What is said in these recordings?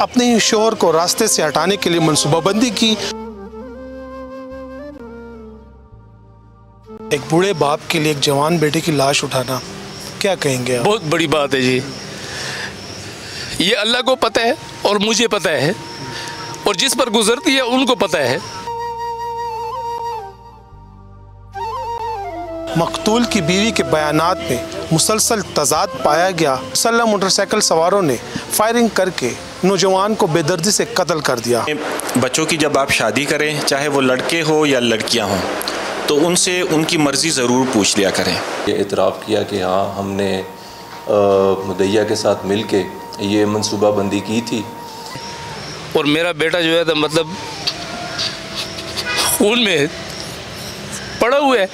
अपने ही शोहर को रास्ते से हटाने के लिए मंसूबाबंदी की। एक बूढ़े बाप के लिए एक जवान बेटे की लाश उठाना, क्या कहेंगे आप? बहुत बड़ी बात है जी। ये अल्लाह को पता है और मुझे पता है, और जिस पर गुजरती है उनको पता है। मकतूल की बीवी के बयानात में मुसलसल तजाद पाया गया। मुसल्लह मोटरसाइकिल सवारों ने फायरिंग करके नौजवान को बेदर्दी से कत्ल कर दिया। बच्चों की जब आप शादी करें, चाहे वो लड़के हो या लड़कियां हों, तो उनसे उनकी मर्ज़ी ज़रूर पूछ लिया करें। ये इतराफ़ किया कि हाँ, हमने मुदैया के साथ मिल के ये मनसूबाबंदी की थी। और मेरा बेटा जो है तो मतलब खून में पड़ा हुआ है।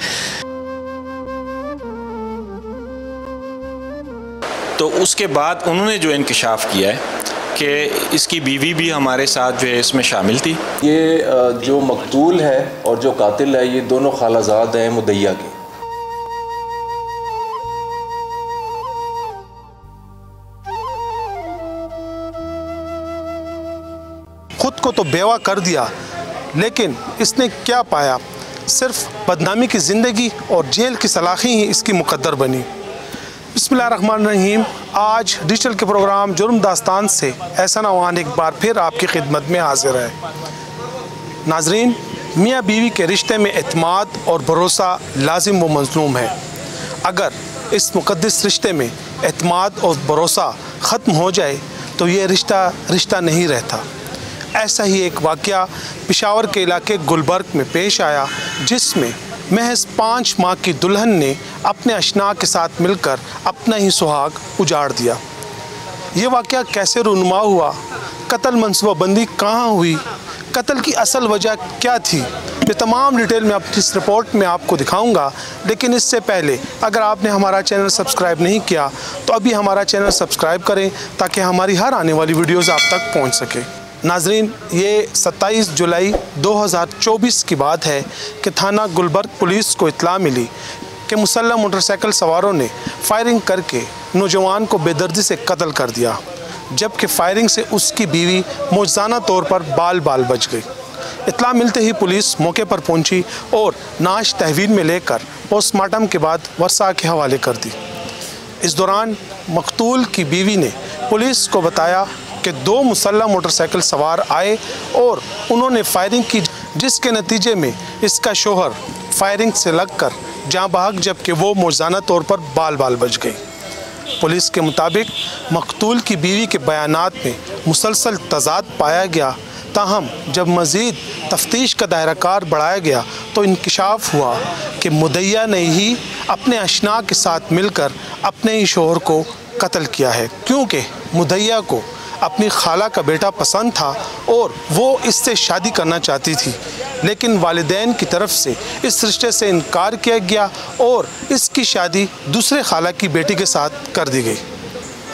तो उसके बाद उन्होंने जो इंकशाफ किया है कि इसकी बीवी भी हमारे साथ जो है इसमें शामिल थी। ये जो मकतूल है और जो कातिल है, ये दोनों खालाजाद हैं मुदैया के। खुद को तो बेवा कर दिया, लेकिन इसने क्या पाया? सिर्फ बदनामी की ज़िंदगी और जेल की सलाखी ही इसकी मुकद्दर बनी। बिस्मिल्लाहिर्रहमानिर्रहीम। आज डिजिटल के प्रोग्राम जुर्म दास्तान से एहसन अवान एक बार फिर आपकी खिदमत में हाजिर है। नाजरीन, मियाँ बीवी के रिश्ते में एतमाद और भरोसा लाजिम व मज़लूम है। अगर इस मुक़द्दस रिश्ते में एतमाद और भरोसा ख़त्म हो जाए तो ये रिश्ता नहीं रहता। ऐसा ही एक वाक़या पेशावर के इलाके गुलबर्ग में पेश आया, जिसमें महज 5 माह की दुल्हन ने अपने अशना के साथ मिलकर अपना ही सुहाग उजाड़ दिया। ये वाक़या कैसे रूनुमा हुआ? कत्ल मनसूबाबंदी कहाँ हुई? कत्ल की असल वजह क्या थी? ये तमाम डिटेल मैं अपनी इस रिपोर्ट में आपको दिखाऊंगा। लेकिन इससे पहले अगर आपने हमारा चैनल सब्सक्राइब नहीं किया तो अभी हमारा चैनल सब्सक्राइब करें, ताकि हमारी हर आने वाली वीडियोज़ आप तक पहुँच सके। नाजरीन, ये 27 जुलाई 2024 की बात है कि थाना गुलबर्ग पुलिस को इत्तला मिली कि मुसल्लह मोटरसाइकिल सवारों ने फायरिंग करके नौजवान को बेदर्दी से कत्ल कर दिया, जबकि फायरिंग से उसकी बीवी मौजूदा तौर पर बाल बच गई। इत्तला मिलते ही पुलिस मौके पर पहुंची और नाश तहवील में लेकर पोस्टमार्टम के बाद वर्सा के हवाले कर दी। इस दौरान मकतूल की बीवी ने पुलिस को बताया कि 2 मुसल्लह मोटरसाइकिल सवार आए और उन्होंने फायरिंग की, जिसके नतीजे में इसका शोहर फायरिंग से लगकर जाँ बहक, जबकि वो मौजूदा तौर पर बाल बच गई। पुलिस के मुताबिक मकतूल की बीवी के बयानात में मुसलसल तजाद पाया गया। ताहम जब मज़ीद तफ्तीश का दायराकार बढ़ाया गया तो इंकशाफ हुआ कि मुदैया ने ही अपने अशना के साथ मिलकर अपने ही शोहर को कत्ल किया है, क्योंकि मुदैया को अपनी खाला का बेटा पसंद था और वो इससे शादी करना चाहती थी, लेकिन वालिदैन की तरफ से इस रिश्ते से इनकार किया गया और इसकी शादी दूसरे खाला की बेटी के साथ कर दी गई।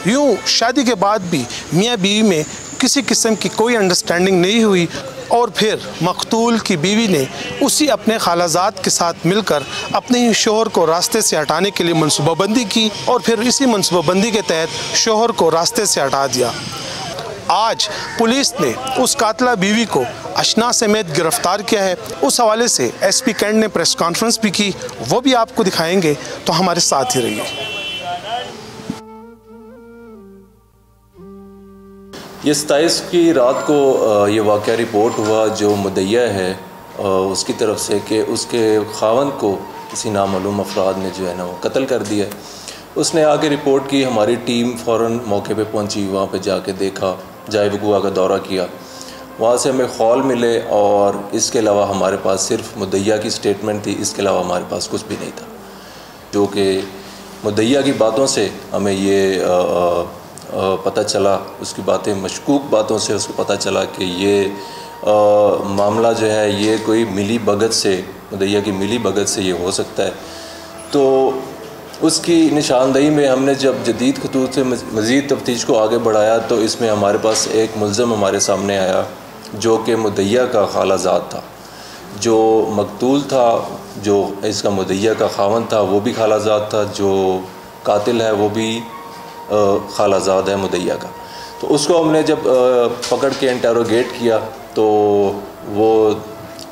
यूँ शादी के बाद भी मियाँ बीवी में किसी किस्म की कोई अंडरस्टैंडिंग नहीं हुई और फिर मकतूल की बीवी ने उसी अपने खालाजाद के साथ मिलकर अपने ही शोहर को रास्ते से हटाने के लिए मंसूबाबंदी की और फिर इसी मंसूबाबंदी के तहत शोहर को रास्ते से हटा दिया। आज पुलिस ने उस कातला बीवी को अशना समेत गिरफ्तार किया है। उस हवाले से एसपी कैंट ने प्रेस कॉन्फ्रेंस भी की, वो भी आपको दिखाएंगे, तो हमारे साथ ही रहिए। ये 27 की रात को ये वाक़या रिपोर्ट हुआ जो मुदैया है उसकी तरफ से कि उसके खावंद को किसी नामालूम अफराद ने जो है ना वो कत्ल कर दिया। उसने आगे रिपोर्ट की, हमारी टीम फ़ौरन मौके पे पहुंची, वहाँ पे जाके देखा, जाए वक़ुआ का दौरा किया। वहाँ से हमें खौल मिले और इसके अलावा हमारे पास सिर्फ मुदैया की स्टेटमेंट थी, इसके अलावा हमारे पास कुछ भी नहीं था। जो कि मुदैया की बातों से हमें ये पता चला, उसकी बातें मशकूक बातों से उसको पता चला कि ये मामला जो है ये कोई मिली भगत से, मुदैया की मिली भगत से ये हो सकता है। तो उसकी निशानदेही में हमने जब जदीद खतूत से मज़ीद तफ्तीश को आगे बढ़ाया तो इसमें हमारे पास एक मुल्ज़म हमारे सामने आया जो कि मुदैया का खालाजाद था। जो मकतूल था, जो इसका मुदैया का खावन था, वो भी खालाजाद था। जो कातिल है वो भी खालाजाद है मुदैया का। तो उसको हमने जब पकड़ के इंटरोगेट किया तो वो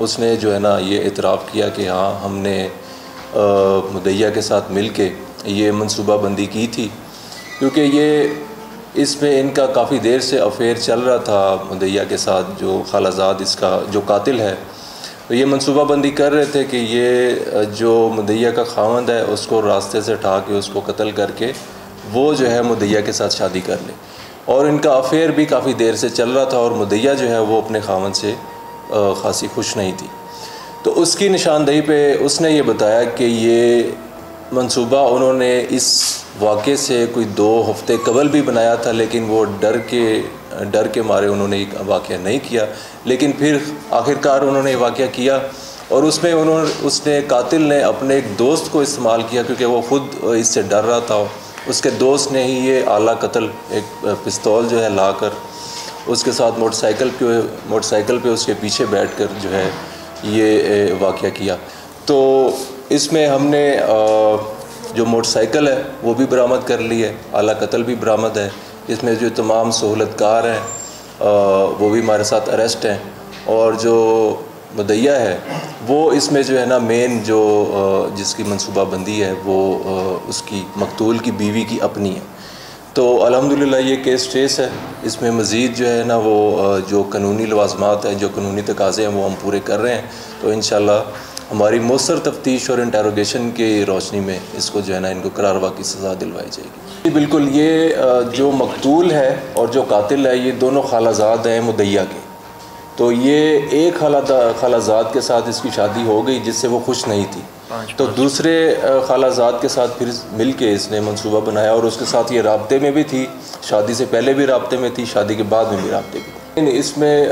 उसने जो है ना ये इतराफ़ किया कि हाँ हमने मुदैया के साथ मिल के ये मनसूबाबंदी की थी, क्योंकि ये इसमें इनका काफ़ी देर से अफेयर चल रहा था मुदैया के साथ, जो खालाजाद इसका जो कातिल है। तो ये मनसूबाबंदी कर रहे थे कि ये जो मुदैया का खावंद है उसको रास्ते से उठा के उसको कत्ल करके वो जो है मुदैया के साथ शादी कर ले। और इनका अफेयर भी काफ़ी देर से चल रहा था और मुदैया जो है वो अपने खावंद से ख़ासी खुश नहीं थी। तो उसकी निशानदेही पे उसने ये बताया कि ये मंसूबा उन्होंने इस वाक़े से कोई 2 हफ़्ते कबल भी बनाया था, लेकिन वो डर के मारे उन्होंने एक वाक़या नहीं किया। लेकिन फिर आखिरकार उन्होंने वाक़या किया और उसने कातिल ने अपने एक दोस्त को इस्तेमाल किया, क्योंकि वो ख़ुद इससे डर रहा था। उसके दोस्त ने ही ये आला कत्ल एक पिस्तौल जो है लाकर उसके साथ मोटरसाइकिल पे उसके पीछे बैठकर जो है ये वाक़या किया। तो इसमें हमने जो मोटरसाइकिल है वो भी बरामद कर ली है, आला कत्ल भी बरामद है। इसमें जो तमाम सहूलतकार हैं वो भी हमारे साथ अरेस्ट हैं, और जो मुदैया है वो इसमें जो है ना मेन जो जिसकी मनसूबाबंदी है वो उसकी मकतूल की बीवी की अपनी है। तो अल्हम्दुलिल्लाह ये केस ट्रेस है। इसमें मज़ीद जो है ना वो जो कानूनी लवाज़मात हैं, जो कानूनी तकाज़े हैं वो हम पूरे कर रहे हैं। तो इंशाअल्लाह हमारी मौसर तफ्तीश और इंटरोगेशन की रोशनी में इसको जो है ना इनको करारवा की सज़ा दिलवाई जाएगी। बिल्कुल, ये जो मकतूल है और जो कातिल है ये दोनों खालाजाद हैं मुदैया के। तो ये एक खालाजाद के साथ इसकी शादी हो गई जिससे वो खुश नहीं थी, तो दूसरे खालाजाद के साथ फिर मिल के इसने मंसूबा बनाया और उसके साथ ये राब्ते में भी थी, शादी से पहले भी राब्ते में थी, शादी के बाद में भी राब्ते में थी। इसमें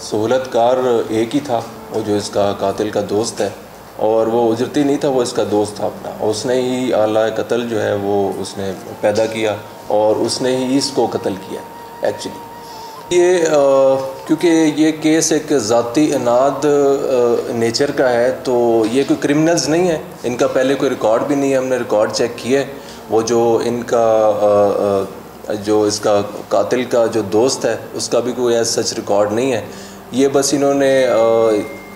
सहूलतकार एक ही था, वो जो इसका कातिल का दोस्त है, और वो उजरती नहीं था, वो इसका दोस्त था अपना। उसने ही आला कत्ल जो है वो उसने पैदा किया और उसने ही इसको कत्ल किया एक्चुअली। ये क्योंकि ये केस एक ज़ाती इनाद नेचर का है, तो ये कोई क्रिमिनल्स नहीं है, इनका पहले कोई रिकॉर्ड भी नहीं है। हमने रिकॉर्ड चेक किए, वो जो इनका जो इसका कातिल का जो दोस्त है उसका भी कोई ऐसा सच रिकॉर्ड नहीं है। ये बस इन्होंने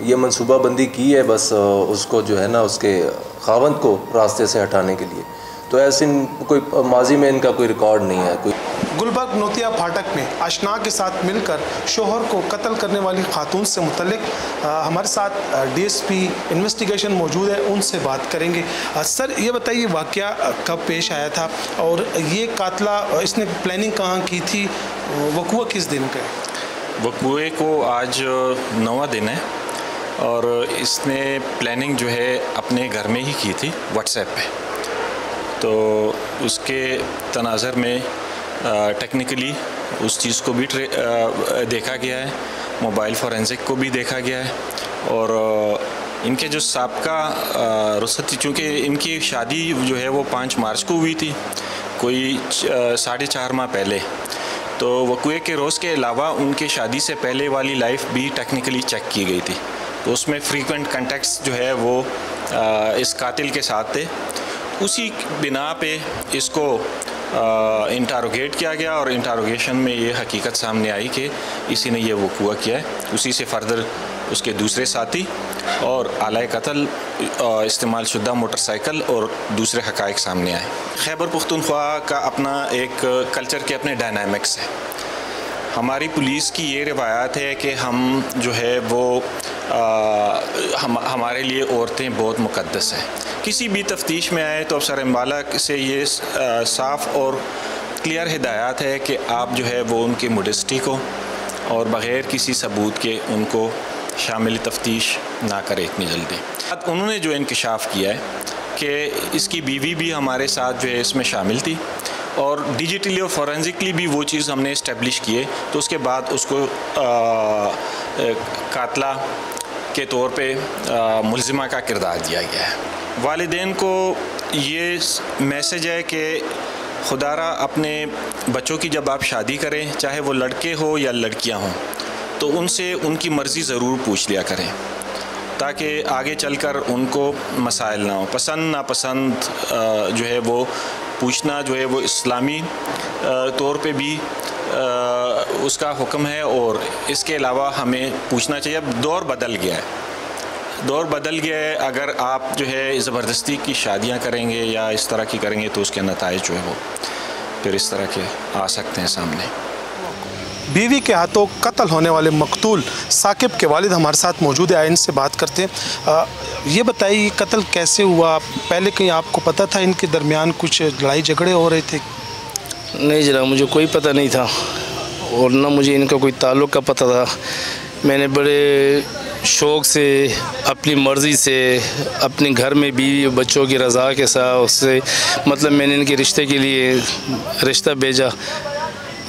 ये मनसूबाबंदी की है बस उसको जो है ना उसके खावंद को रास्ते से हटाने के लिए। तो ऐसे कोई माजी में इनका कोई रिकॉर्ड नहीं है। कोई गुलबर्ग नोतिया फाटक में आशना के साथ मिलकर शोहर को कत्ल करने वाली खातून से मुतल्लिक हमारे साथ डीएसपी इन्वेस्टिगेशन मौजूद है, उनसे बात करेंगे। सर ये बताइए वाक़या कब पेश आया था और ये कातला इसने प्लानिंग कहाँ की थी, वक़ुआ किस दिन का है? वक़ुए को आज 9वां दिन है और इसने प्लानिंग जो है अपने घर में ही की थी व्हाट्सएप पे। तो उसके तनाज़र में टेक्निकली उस चीज़ को भी देखा गया है, मोबाइल फोरेंसिक को भी देखा गया है, और इनके जो साबका रुखसती, चूँकि इनकी शादी जो है वो 5 मार्च को हुई थी, कोई 4.5 माह पहले। तो वक़ुए के रोज़ के अलावा उनके शादी से पहले वाली लाइफ भी टेक्निकली चेक की गई थी। तो उसमें फ्रीक्वेंट कॉन्टैक्ट्स जो है वो इस कातिल के साथ थे। उसी बिना पे इसको इंटरोगेट किया गया और इंटरोगेशन में ये हकीकत सामने आई कि इसी ने ये वक़ुआ किया है। उसी से फर्दर उसके दूसरे साथी और आला कत्ल इस्तेमाल शुदा मोटरसाइकिल और दूसरे हक़ाइक़ सामने आए। खैबर पख्तूनख्वा का अपना एक कल्चर के अपने डायनामिक्स है। हमारी पुलिस की ये रिवायत है कि हम जो है वो हमारे लिए औरतें बहुत मुक़द्दस हैं। किसी भी तफ्तीश में आए तो अफसर अम्बाला से ये साफ़ और क्लियर हिदायत है कि आप जो है वो उनकी मोडेस्टी को और बग़ैर किसी सबूत के उनको शामिल तफ्तीश ना करें इतनी जल्दी। उन्होंने जो इंकशाफ किया है कि इसकी बीवी भी हमारे साथ जो है इसमें शामिल थी और डिजिटली और फॉरेंसिकली भी वो चीज़ हमने इस्टेब्लिश किए। तो उसके बाद उसको कातला के तौर पे मुल्ज़िमा का किरदार दिया गया है। वालिदैन को ये मैसेज है कि खुदारा अपने बच्चों की जब आप शादी करें, चाहे वो लड़के हो या लड़कियां हों, तो उनसे उनकी मर्ज़ी ज़रूर पूछ लिया करें ताकि आगे चलकर उनको मसाइल ना हो। पसंद नापसंद जो है वो पूछना जो है वो इस्लामी तौर पे भी उसका हुक्म है। और इसके अलावा हमें पूछना चाहिए, अब दौर बदल गया है, दौर बदल गया है। अगर आप जो है ज़बरदस्ती की शादियां करेंगे या इस तरह की करेंगे तो उसके नताइज जो है वो फिर इस तरह के आ सकते हैं सामने। बीवी के हाथों कत्ल होने वाले मकतूल साकिब के वालिद हमारे साथ मौजूद है, आए इनसे बात करते हैं। ये बताइए कत्ल कैसे हुआ? पहले कहीं आपको पता था इनके दरमियान कुछ लड़ाई झगड़े हो रहे थे? नहीं जनाब, मुझे कोई पता नहीं था और ना मुझे इनका कोई ताल्लुक़ का पता था। मैंने बड़े शौक़ से, अपनी मर्ज़ी से, अपने घर में बीवी और बच्चों की रज़ा के साथ उससे मतलब मैंने इनके रिश्ते के लिए रिश्ता भेजा।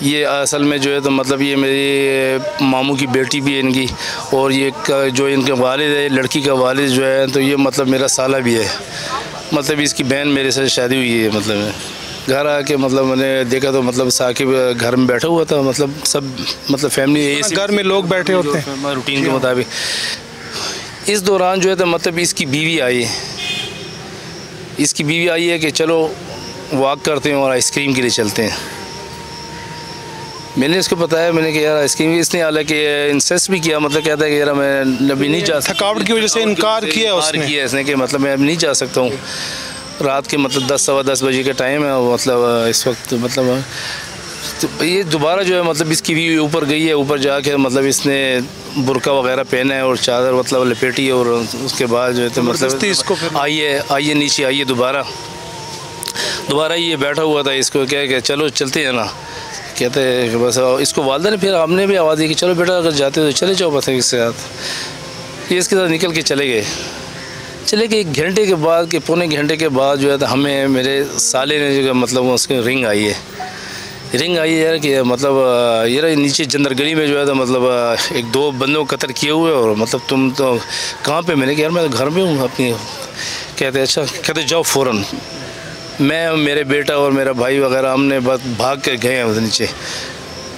ये असल में जो है तो मतलब ये मेरी मामू की बेटी भी है इनकी, और ये जो इनके वालिद है, लड़की का वालिद जो है तो ये मतलब मेरा साला भी है। मतलब इसकी बहन मेरे से शादी हुई है। मतलब घर आके मतलब मैंने देखा तो मतलब साकिब घर में बैठा हुआ था, मतलब सब मतलब फैमिली घर में लोग बैठे होते हैं रूटीन के मुताबिक। इस दौरान जो है तो मतलब इसकी बीवी आई है कि चलो वॉक करते हैं और आइसक्रीम के लिए चलते हैं। मैंने इसको बताया, मैंने कहा यार आइसक्रीम, इसने हालांकि इंसिस्ट भी किया, मतलब कहता है कि यार मैं अभी नहीं जा सकता, थकावट की वजह से इनकार किया इसने कि मतलब मैं अब नहीं जा सकता हूँ। रात के मतलब 10 सवा 10 बजे का टाइम है, मतलब इस वक्त मतलब तो ये दोबारा जो है मतलब इसकी भी ऊपर गई है। ऊपर जाके मतलब इसने बुरका वगैरह पहना है और चादर मतलब लपेटी है, और उसके बाद जो है तो मतलब इसको आइए नीचे आइए। दोबारा ये बैठा हुआ था, इसको क्या कि चलो चलते हैं ना, कहते हैं बस। इसको वालदा ने फिर हमने भी आवाज़ दी कि चलो बेटा अगर जाते हो तो चले जाओ बस इसके साथ। ये इसके साथ निकल के चले गए। 1 घंटे के बाद कि पौने घंटे के बाद जो है तो हमें मेरे साले ने जो मतलब उसकी रिंग आई है यार कि मतलब यार नीचे जंदर गली में जो है तो मतलब 1-2 बंदों को कत्ल किए हुए, और मतलब तुम तो कहाँ पे? मैंने कहा यार मैं तो घर में हूँ अपनी। कहते अच्छा, कहते जाओ फ़ौरन। मैं, मेरे बेटा और मेरा भाई वगैरह हमने बस भाग कर गए हैं नीचे।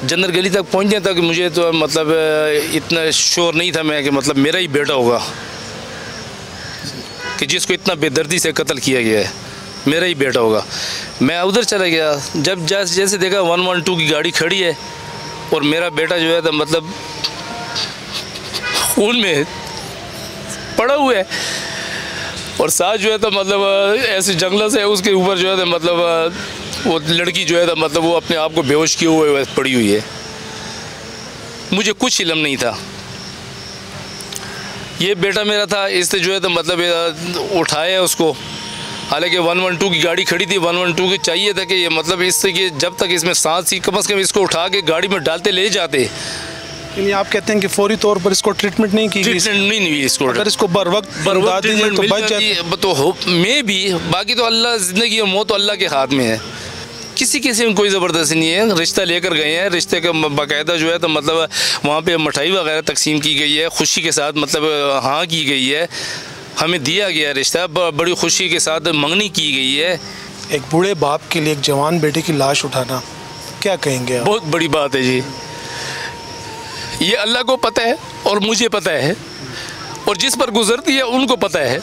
जंदर गली तक पहुँचने तक मुझे तो मतलब इतना श्योर नहीं था मैं कि मतलब मेरा ही बेटा होगा कि जिसको इतना बेदर्दी से कत्ल किया गया है, मेरा ही बेटा होगा। मैं उधर चला गया, जब जैसे देखा 112 की गाड़ी खड़ी है और मेरा बेटा जो है तो मतलब खून में पड़ा हुआ है, और साथ जो है तो मतलब ऐसे जंगल से उसके ऊपर जो है तो मतलब वो लड़की जो है तो मतलब वो अपने आप को बेहोश किए हुए पड़ी हुई है। मुझे कुछ इल्म नहीं था, ये बेटा मेरा था, इससे जो है तो मतलब उठाया उसको। हालांकि 112 की गाड़ी खड़ी थी, 112 की चाहिए था कि ये मतलब इससे कि जब तक इसमें सांस थी कम से कम इसको उठा के गाड़ी में डालते ले जाते। आप कहते हैं कि फौरी तौर पर इसको ट्रीटमेंट नहीं की गई? ट्रीटमेंट नहीं हुई इसको। अगर इसको बर वक्त तो बच जाती तो हो में भी। बाकी तो अल्लाह, ज़िंदगी और मौत तो अल्लाह के हाथ में है। किसी में कोई ज़बरदस्ती नहीं है। रिश्ता लेकर गए हैं, रिश्ते का बाकायदा जो है तो मतलब वहाँ पे मिठाई वगैरह तकसीम की गई है, खुशी के साथ मतलब हाँ की गई है, हमें दिया गया रिश्ता, बड़ी खुशी के साथ मंगनी की गई है। एक बूढ़े बाप के लिए एक जवान बेटे की लाश उठाना, क्या कहेंगे आप? बहुत बड़ी बात है जी। ये अल्लाह को पता है और मुझे पता है, और जिस पर गुजरती है उनको पता है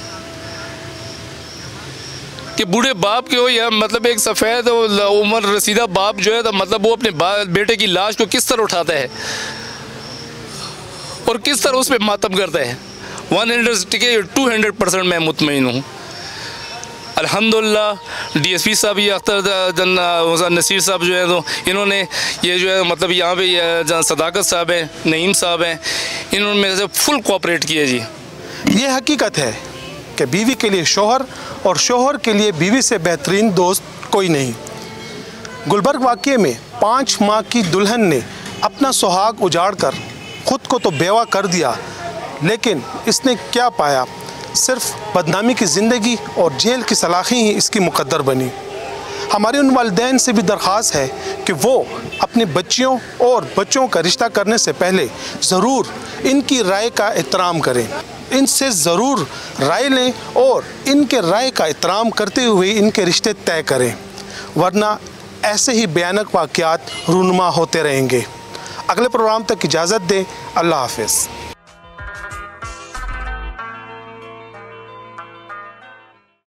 कि बूढ़े बाप के हो या मतलब एक सफ़ेद उम्र रसीदा बाप जो है तो मतलब वो अपने बेटे की लाश को किस तरह उठाता है और किस तरह उस पर मातम करता है। 200% मैं मुतमईन हूँ। अल्हम्दुलिल्लाह DSP साहब, ये अख्तर नसीर साहब जो है तो इन्होंने ये जो है मतलब यहाँ पे सदाकत साहब हैं, नईम साहब हैं, इन्होंने मेरे से फुल कोऑपरेट किया जी। ये हकीकत है कि बीवी के लिए शोहर और शोहर के लिए बीवी से बेहतरीन दोस्त कोई नहीं। गुलबर्ग वाक़ये में 5 माह की दुल्हन ने अपना सुहाग उजाड़ कर ख़ुद को तो बेवा कर दिया, लेकिन इसने क्या पाया? सिर्फ बदनामी की ज़िंदगी और जेल की सलाखें ही इसकी मुकद्दर बनी। हमारे उन वालिदैन से भी दरख्वास्त है कि वो अपने बच्चियों और बच्चों का रिश्ता करने से पहले ज़रूर इनकी राय का एहतराम करें, इनसे ज़रूर राय लें और इनके राय का एहतराम करते हुए इनके रिश्ते तय करें, वरना ऐसे ही भयानक वाक़यात रूनुमा होते रहेंगे। अगले प्रोग्राम तक इजाज़त दें। अल्लाह हाफ़िज़।